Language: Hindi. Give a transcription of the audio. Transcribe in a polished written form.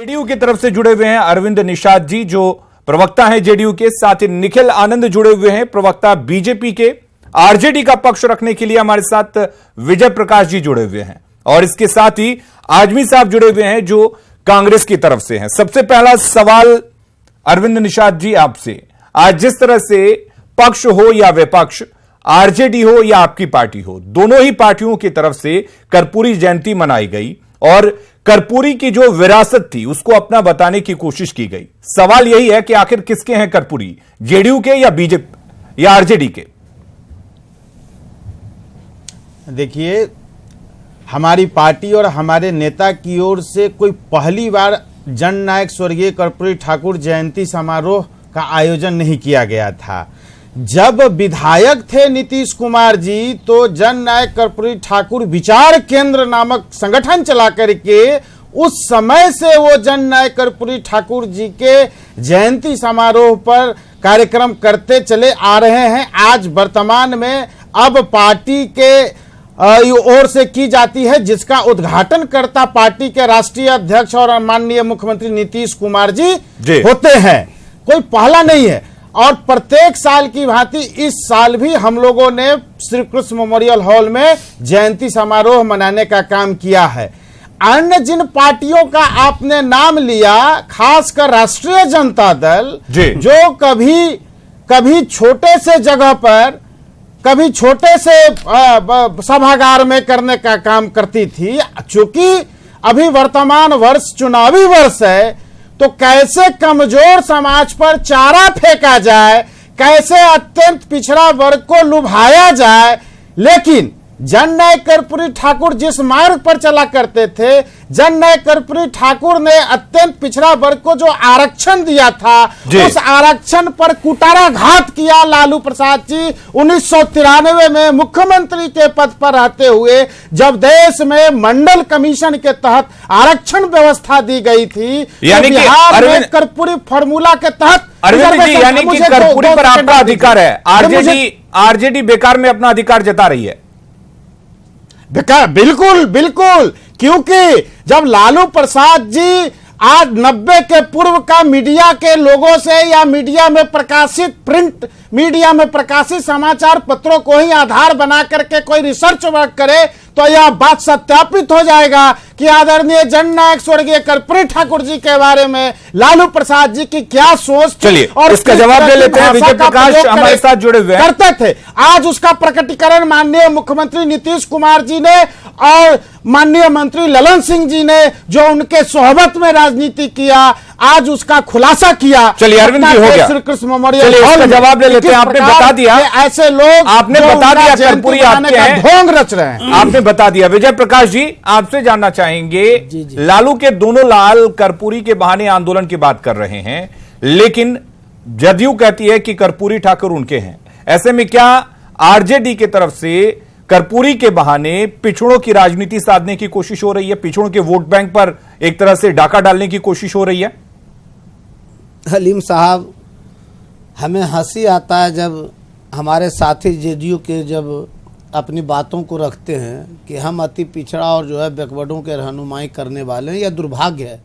जेडीयू की तरफ से जुड़े हुए हैं अरविंद निषाद जी, जो प्रवक्ता हैं जेडीयू के, साथ ही निखिल आनंद जुड़े हुए हैं, प्रवक्ता बीजेपी के। आरजेडी का पक्ष रखने के लिए हमारे साथ विजय प्रकाश जी जुड़े हुए हैं और इसके साथ ही आजमी साहब जुड़े हुए हैं जो कांग्रेस की तरफ से हैं। सबसे पहला सवाल अरविंद निषाद जी आपसे, आज जिस तरह से पक्ष हो या विपक्ष, आरजेडी हो या आपकी पार्टी हो, दोनों ही पार्टियों की तरफ से कर्पूरी जयंती मनाई गई और कर्पूरी की जो विरासत थी उसको अपना बताने की कोशिश की गई। सवाल यही है कि आखिर किसके हैं कर्पूरी, जेडीयू के या बीजेपी या आरजेडी के? देखिए, हमारी पार्टी और हमारे नेता की ओर से कोई पहली बार जननायक स्वर्गीय कर्पूरी ठाकुर जयंती समारोह का आयोजन नहीं किया गया था। जब विधायक थे नीतीश कुमार जी, तो जननायक कर्पूरी ठाकुर विचार केंद्र नामक संगठन चला करके उस समय से वो जननायक कर्पूरी ठाकुर जी के जयंती समारोह पर कार्यक्रम करते चले आ रहे हैं। आज वर्तमान में अब पार्टी के ओर से की जाती है, जिसका उद्घाटन करता पार्टी के राष्ट्रीय अध्यक्ष और माननीय मुख्यमंत्री नीतीश कुमार जी होते हैं। कोई पहला नहीं है और प्रत्येक साल की भांति इस साल भी हम लोगों ने श्री कृष्ण मेमोरियल हॉल में जयंती समारोह मनाने का काम किया है। अन्य जिन पार्टियों का आपने नाम लिया, खासकर राष्ट्रीय जनता दल, जो कभी छोटे से जगह पर, कभी छोटे से सभागार में करने का काम करती थी, चूंकि अभी वर्तमान वर्ष चुनावी वर्ष है, तो कैसे कमजोर समाज पर चारा फेंका जाए, कैसे अत्यंत पिछड़ा वर्ग को लुभाया जाए। लेकिन जननायक कर्पूरी ठाकुर जिस मार्ग पर चला करते थे, जननायक कर्पूरी ठाकुर ने अत्यंत पिछड़ा वर्ग को जो आरक्षण दिया था, उस आरक्षण पर कुटाराघात किया लालू प्रसाद जी 1993 में मुख्यमंत्री के पद पर रहते हुए, जब देश में मंडल कमीशन के तहत आरक्षण व्यवस्था दी गई थी। यानी कि बिहार में कर्पूरी फॉर्मूला के तहत अरविंद जी, यानी कि कर्पूरी पर आपका अधिकार है, आरजेडी बेकार में अपना अधिकार जता रही है। बिल्कुल बिल्कुल, क्योंकि जब लालू प्रसाद जी आज 90 के पूर्व का मीडिया के लोगों से या मीडिया में प्रकाशित, प्रिंट मीडिया में प्रकाशित समाचार पत्रों को ही आधार बना करके कोई रिसर्च वर्क करे, तो यह बात सत्यापित हो जाएगा कि आदरणीय जननायक स्वर्गीय कर्पूरी ठाकुर जी के बारे में लालू प्रसाद जी की क्या सोच थी और इसका जवाब दे लेते हैं। विजय प्रकाश हमारे साथ जुड़े हुए करते थे। आज उसका प्रकटीकरण माननीय मुख्यमंत्री नीतीश कुमार जी ने और माननीय मंत्री ललन सिंह जी ने, जो उनके सोहबत में राजनीति किया, आज उसका खुलासा किया। चलिए अरविंद जी, हो गया श्री कृष्ण मेमोरियल हॉल का जवाब ले लेते हैं। आपने बता दिया, ऐसे लोग आपने बता दिया कर्पूरी आपके हैं, ढोंग रच रहे हैं। आपने बता दिया। विजय प्रकाश जी, आपसे जानना चाहेंगे, लालू के दोनों लाल कर्पूरी के बहाने आंदोलन की बात कर रहे हैं, लेकिन जदयू कहती है कि कर्पूरी ठाकुर उनके हैं। ऐसे में क्या आरजेडी की तरफ से कर्पूरी के बहाने पिछड़ों की राजनीति साधने की कोशिश हो रही है, पिछड़ों के वोट बैंक पर एक तरह से डाका डालने की कोशिश हो रही है? हलीम साहब, हमें हंसी आता है जब हमारे साथी जेडीयू के जब अपनी बातों को रखते हैं कि हम अति पिछड़ा और जो है बैकवर्डों के रहनुमाई करने वाले हैं। यह दुर्भाग्य है